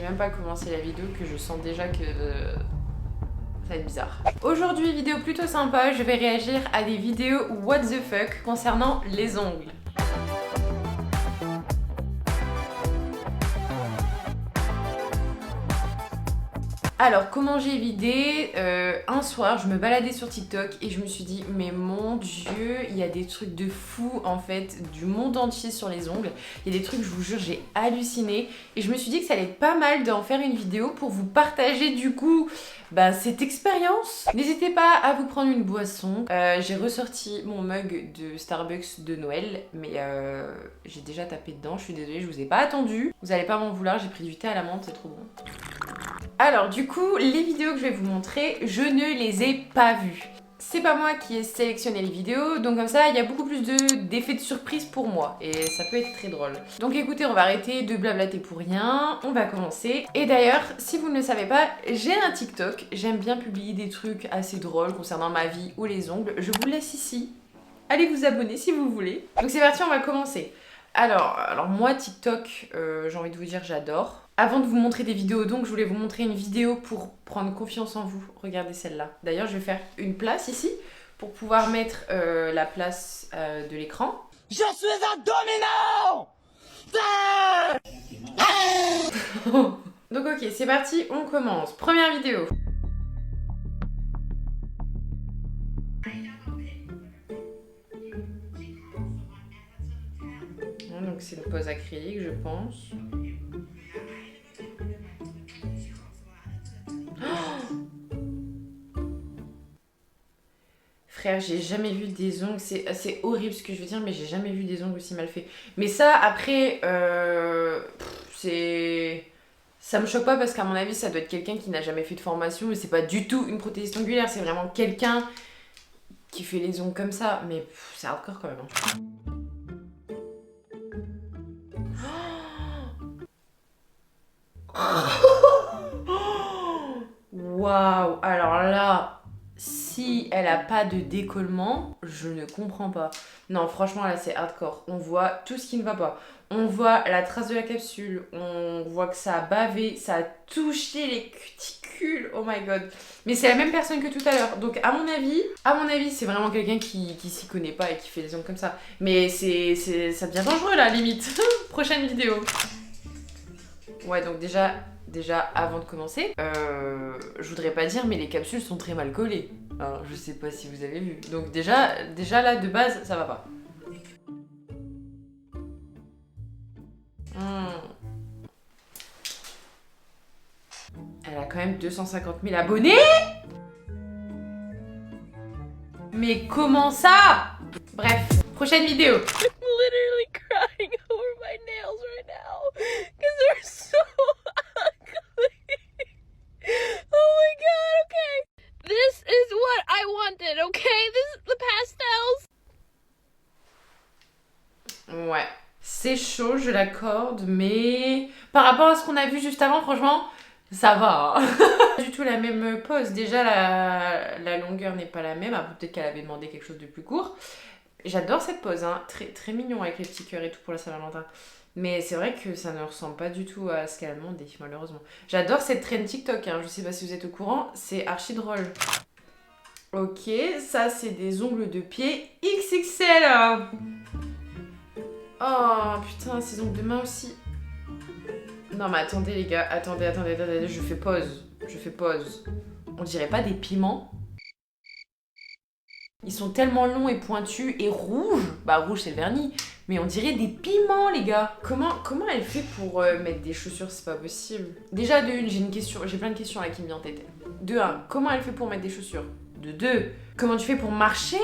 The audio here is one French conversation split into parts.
même pas commencé la vidéo que je sens déjà que ça va être bizarre. Aujourd'hui, vidéo plutôt sympa, je vais réagir à des vidéos what the fuck concernant les ongles. Alors, comment j'ai vidé un soir, je me baladais sur TikTok et je me suis dit, mais mon Dieu, il y a des trucs de fou en fait, du monde entier sur les ongles. Il y a des trucs, je vous jure, j'ai halluciné. Et je me suis dit que ça allait être pas mal d'en faire une vidéo pour vous partager du coup cette expérience. N'hésitez pas à vous prendre une boisson. J'ai ressorti mon mug de Starbucks de Noël, mais j'ai déjà tapé dedans, je suis désolée, je vous ai pas attendu. Vous allez pas m'en vouloir, j'ai pris du thé à la menthe, c'est trop bon. Alors du coup, les vidéos que je vais vous montrer, je ne les ai pas vues. C'est pas moi qui ai sélectionné les vidéos, donc comme ça, il y a beaucoup plus d'effets de surprise pour moi. Et ça peut être très drôle. Donc écoutez, on va arrêter de blablater pour rien. On va commencer. Et d'ailleurs, si vous ne le savez pas, j'ai un TikTok. J'aime bien publier des trucs assez drôles concernant ma vie ou les ongles. Je vous laisse ici. Allez vous abonner si vous voulez. Donc c'est parti, on va commencer. Alors moi, TikTok, j'ai envie de vous dire, j'adore. Avant de vous montrer des vidéos, donc je voulais vous montrer une vidéo pour prendre confiance en vous. Regardez celle-là. D'ailleurs, je vais faire une place ici pour pouvoir mettre la place de l'écran. Je suis un dominant. Donc ok, c'est parti, on commence. Première vidéo. Donc c'est une pose acrylique, je pense. Frère, j'ai jamais vu des ongles, c'est horrible ce que je veux dire, mais j'ai jamais vu des ongles aussi mal faits. Mais ça, après, ça me choque pas parce qu'à mon avis, ça doit être quelqu'un qui n'a jamais fait de formation, mais c'est pas du tout une prothésiste ongulaire, c'est vraiment quelqu'un qui fait les ongles comme ça, mais c'est hardcore quand même. Waouh, alors là, si elle a pas de décollement, je ne comprends pas. Non, franchement, là, c'est hardcore. On voit tout ce qui ne va pas. On voit la trace de la capsule, on voit que ça a bavé, ça a touché les cuticules. Oh my god. Mais c'est la même personne que tout à l'heure. Donc à mon avis, c'est vraiment quelqu'un qui s'y connaît pas et qui fait les ongles comme ça. Mais ça devient dangereux là, limite. Prochaine vidéo. Ouais, donc déjà avant de commencer, je voudrais pas dire, mais les capsules sont très mal collées. Alors, je sais pas si vous avez vu. Donc déjà là, de base, ça va pas. Elle a quand même 250 000 abonnés. Mais comment ça? Bref, prochaine vidéo. Literally crying over my nails right now because they're so ugly. Oh my god, okay. This is what I wanted, okay? This is the pastels. Ouais, c'est chaud, je l'accorde, mais par rapport à ce qu'on a vu juste avant, franchement, ça va. Hein. Pas du tout la même pose. Déjà, la longueur n'est pas la même. Après, peut-être qu'elle avait demandé quelque chose de plus court. J'adore cette pose, hein. Très, très mignon avec les petits cœurs et tout pour la Saint-Valentin. Mais c'est vrai que ça ne ressemble pas du tout à ce qu'elle a demandé, malheureusement. J'adore cette traîne TikTok, hein. Je sais pas si vous êtes au courant, c'est archi drôle. Ok, ça c'est des ongles de pied XXL. Oh putain, ces ongles de main aussi. Non mais attendez les gars, attendez, je fais pause. On dirait pas des piments? Ils sont tellement longs et pointus et rouges. Bah rouge c'est le vernis. Mais on dirait des piments les gars. Comment elle fait pour mettre des chaussures? C'est pas possible. Déjà de une, j'ai plein de questions là qui me viennent en tête. De un, comment elle fait pour mettre des chaussures? De deux, comment tu fais pour marcher?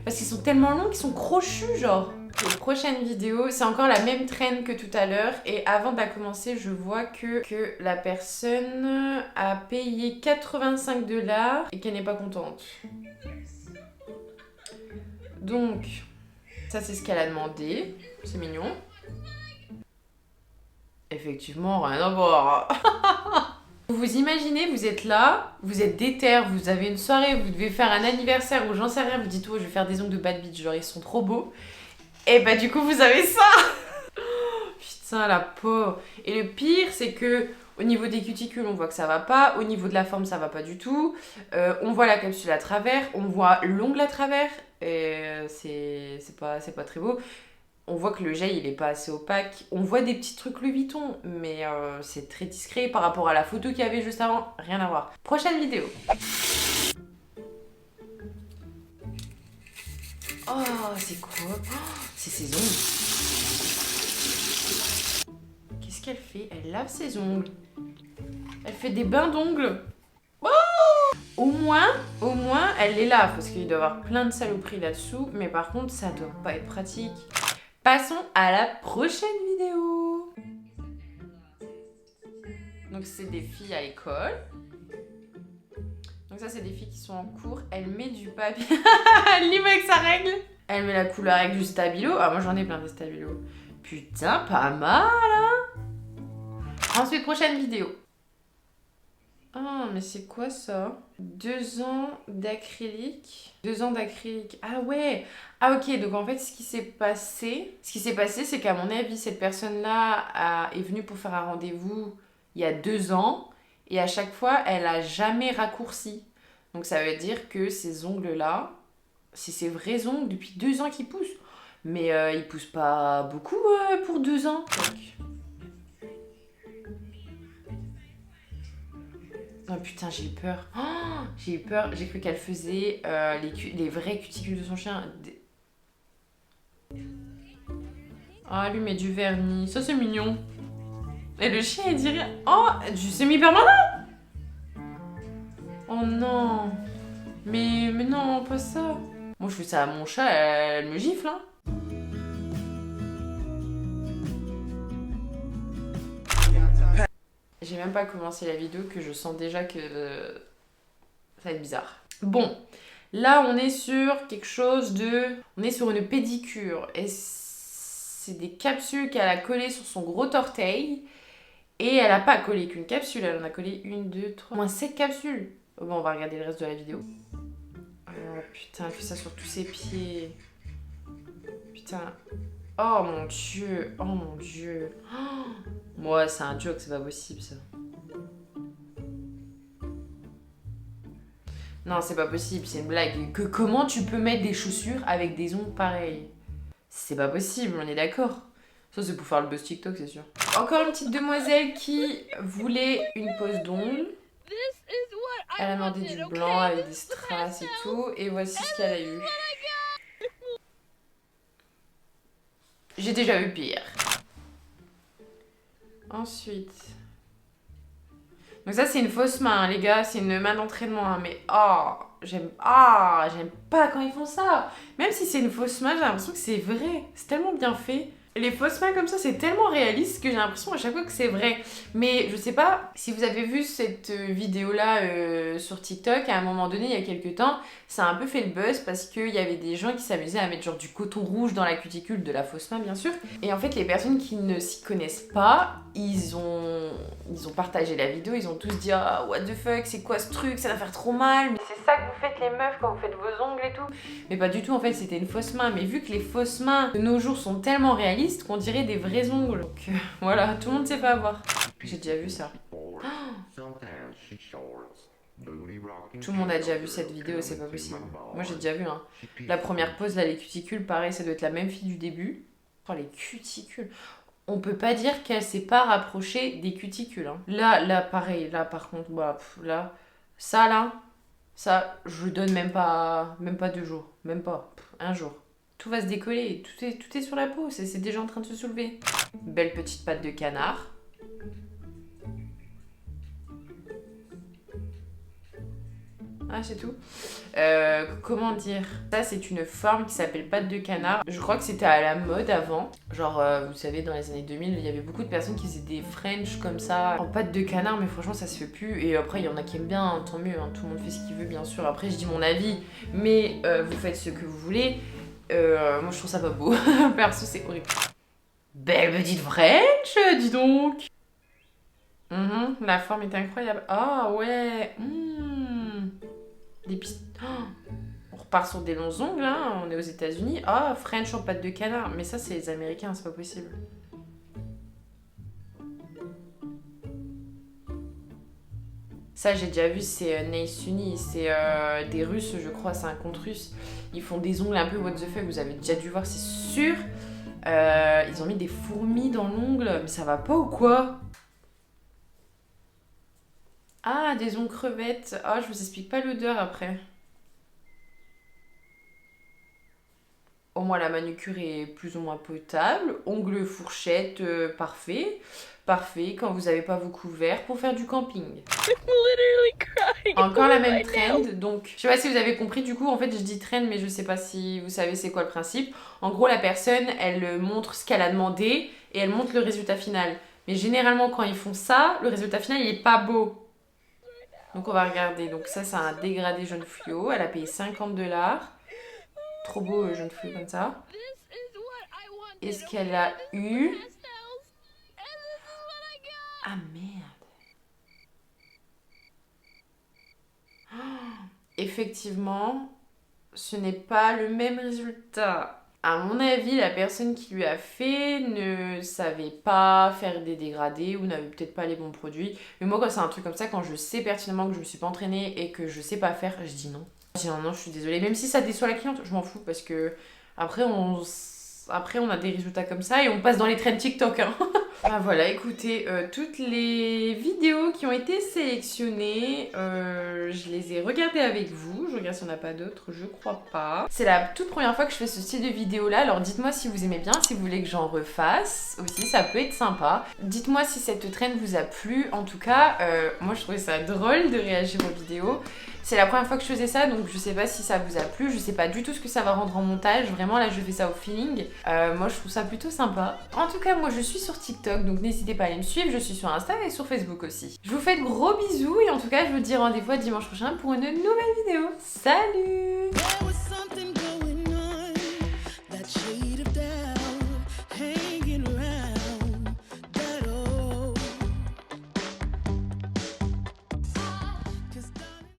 Parce qu'ils sont tellement longs qu'ils sont crochus genre. Et prochaine vidéo, c'est encore la même traîne que tout à l'heure. Et avant de la commencer, je vois que la personne a payé 85 $ et qu'elle n'est pas contente. Donc, ça c'est ce qu'elle a demandé. C'est mignon. Effectivement, rien à voir. Vous imaginez, vous êtes là, vous êtes déter, vous avez une soirée, vous devez faire un anniversaire ou j'en sais rien, vous dites oh je vais faire des ongles de bad bitch, genre ils sont trop beaux. Et du coup vous avez ça. Putain la pauvre. Et le pire c'est que Au niveau des cuticules, on voit que ça va pas. Au niveau de la forme, ça va pas du tout. On voit la capsule à travers. On voit l'ongle à travers. Et c'est pas très beau. On voit que le gel, il est pas assez opaque. On voit des petits trucs Louis Vuitton, mais c'est très discret par rapport à la photo qu'il y avait juste avant. Rien à voir. Prochaine vidéo. Oh, c'est quoi? Oh, c'est ses ongles. Qu'est-ce qu'elle fait? Elle lave ses ongles. Elle fait des bains d'ongles. Oh, au moins, elle les lave parce qu'il doit y avoir plein de saloperies là-dessous. Mais par contre, ça doit pas être pratique. Passons à la prochaine vidéo. Donc, c'est des filles à l'école. Donc ça, c'est des filles qui sont en cours. Elle met du papier. Elle lime avec sa règle. Elle met la couleur avec du stabilo. Ah, moi, j'en ai plein de stabilo. Putain, pas mal, hein. Ensuite, prochaine vidéo. Ah, mais c'est quoi ça? 2 ans d'acrylique. 2 ans d'acrylique. Ah ouais. Ah ok, donc en fait, ce qui s'est passé, c'est qu'à mon avis, cette personne-là est venue pour faire un rendez-vous il y a 2 ans. Et à chaque fois, elle a jamais raccourci. Donc ça veut dire que ces ongles-là, c'est ses vrais ongles depuis 2 ans qu'ils poussent. Mais ils poussent pas beaucoup pour 2 ans. Donc... Oh putain, j'ai eu peur. Oh, j'ai eu peur. J'ai cru qu'elle faisait les vraies cuticules de son chien. Ah, lui met du vernis. Ça, c'est mignon. Et le chien, il dit rien. Oh, du semi-permanent. Oh non. Mais non, pas ça. Moi, je fais ça à mon chat, elle me gifle, hein. J'ai même pas commencé la vidéo que je sens déjà que ça va être bizarre. Bon, là on est sur quelque chose de... On est sur une pédicure et c'est des capsules qu'elle a collées sur son gros orteil et elle a pas collé qu'une capsule, elle en a collé 1, 2, 3, au moins 7 capsules. Bon, on va regarder le reste de la vidéo. Oh putain, elle fait ça sur tous ses pieds. Putain. Oh mon dieu, oh mon dieu. Oh, moi, c'est un joke, c'est pas possible ça. Non, c'est pas possible, c'est une blague. Comment tu peux mettre des chaussures avec des ongles pareils? C'est pas possible, on est d'accord. Ça, c'est pour faire le buzz TikTok, c'est sûr. Encore une petite demoiselle qui voulait une pose d'ongles. Elle a demandé du blanc avec des strass et tout. Et voici ce qu'elle a eu. J'ai déjà eu pire. Ensuite... Donc ça, c'est une fausse main, les gars. C'est une main d'entraînement. Hein, mais j'aime pas quand ils font ça. Même si c'est une fausse main, j'ai l'impression que c'est vrai. C'est tellement bien fait. Les fausses mains comme ça, c'est tellement réaliste que j'ai l'impression à chaque fois que c'est vrai. Mais je sais pas si vous avez vu cette vidéo-là sur TikTok, à un moment donné, il y a quelques temps, ça a un peu fait le buzz parce qu'il y avait des gens qui s'amusaient à mettre genre du coton rouge dans la cuticule de la fausse main, bien sûr. Et en fait, les personnes qui ne s'y connaissent pas, ils ont partagé la vidéo, ils ont tous dit « Ah, what the fuck, c'est quoi ce truc, ça va faire trop mal !» Mais c'est ça que vous faites les meufs quand vous faites vos ongles et tout. Mais pas du tout, en fait, c'était une fausse main. Mais vu que les fausses mains de nos jours sont tellement réalistes, qu'on dirait des vrais ongles. Donc voilà, tout le monde sait pas avoir. J'ai déjà vu ça. Oh, tout le monde a déjà vu cette vidéo, c'est pas possible. Moi j'ai déjà vu, hein. La première pose, là, les cuticules, pareil, ça doit être la même fille du début. Oh, les cuticules. On peut pas dire qu'elle s'est pas rapprochée des cuticules. Hein. Là, pareil, là, par contre, bah, là, ça, je donne même pas 2 jours. Même pas, 1 jour. Tout va se décoller, tout est sur la peau, c'est déjà en train de se soulever. Belle petite patte de canard. Ah, c'est tout. Comment dire? Ça, c'est une forme qui s'appelle patte de canard. Je crois que c'était à la mode avant. Genre, vous savez, dans les années 2000, il y avait beaucoup de personnes qui faisaient des French comme ça, en patte de canard, mais franchement, ça se fait plus. Et après, il y en a qui aiment bien, hein, tant mieux, hein, tout le monde fait ce qu'il veut, bien sûr. Après, je dis mon avis, mais vous faites ce que vous voulez. Moi je trouve ça pas beau. Perso c'est horrible. Belle petite French, dis donc. La forme est incroyable. Ah ouais. Des pistes. Oh, on repart sur des longs ongles, hein. On est aux États-Unis. Ah, French en pâte de canard. Mais ça c'est les Américains, c'est pas possible. Ça j'ai déjà vu, c'est Naisuni, c'est des Russes je crois, c'est un compte russe. Ils font des ongles un peu what the fuck, vous avez déjà dû voir c'est sûr. Ils ont mis des fourmis dans l'ongle, mais ça va pas ou quoi? Ah, des ongles crevettes. Ah, je vous explique pas l'odeur après. Au moins la manucure est plus ou moins potable. Ongles fourchette, parfait. Parfait quand vous n'avez pas vos couverts pour faire du camping. Literally crying. Encore la over même my trend, nails. donc je sais pas si vous avez compris, du coup en fait je dis trend mais je sais pas si vous savez c'est quoi le principe. En gros la personne elle montre ce qu'elle a demandé et elle montre le résultat final. Mais généralement quand ils font ça, le résultat final il est pas beau. Donc on va regarder, donc ça c'est un dégradé jaune fluo, elle a payé 50$. Trop beau jaune fluo comme ça. This is what I wanted. Est-ce qu'elle a eu... Pastels. And this is what I got. Ah merde. Oh, effectivement, ce n'est pas le même résultat. À mon avis, la personne qui lui a fait ne savait pas faire des dégradés ou n'avait peut-être pas les bons produits. Mais moi, quand c'est un truc comme ça, quand je sais pertinemment que je me suis pas entraînée et que je sais pas faire, je dis non. Je dis non, non, je suis désolée. Même si ça déçoit la cliente, je m'en fous parce que après on a des résultats comme ça et on passe dans les trends TikTok. Hein. Ah, voilà, écoutez, toutes les vidéos qui ont été sélectionnées, je les ai regardées avec vous. Je regarde s'il n'y en a pas d'autres, je crois pas. C'est la toute première fois que je fais ce style de vidéo là, alors dites-moi si vous aimez bien, si vous voulez que j'en refasse aussi, ça peut être sympa. Dites-moi si cette trend vous a plu, en tout cas, moi je trouvais ça drôle de réagir aux vidéos. C'est la première fois que je faisais ça, donc je sais pas si ça vous a plu, je sais pas du tout ce que ça va rendre en montage, vraiment là je fais ça au feeling. Moi je trouve ça plutôt sympa. En tout cas moi je suis sur TikTok, donc n'hésitez pas à aller me suivre, je suis sur Insta et sur Facebook aussi. Je vous fais de gros bisous et en tout cas je vous dis rendez-vous à dimanche prochain pour une nouvelle vidéo. Salut!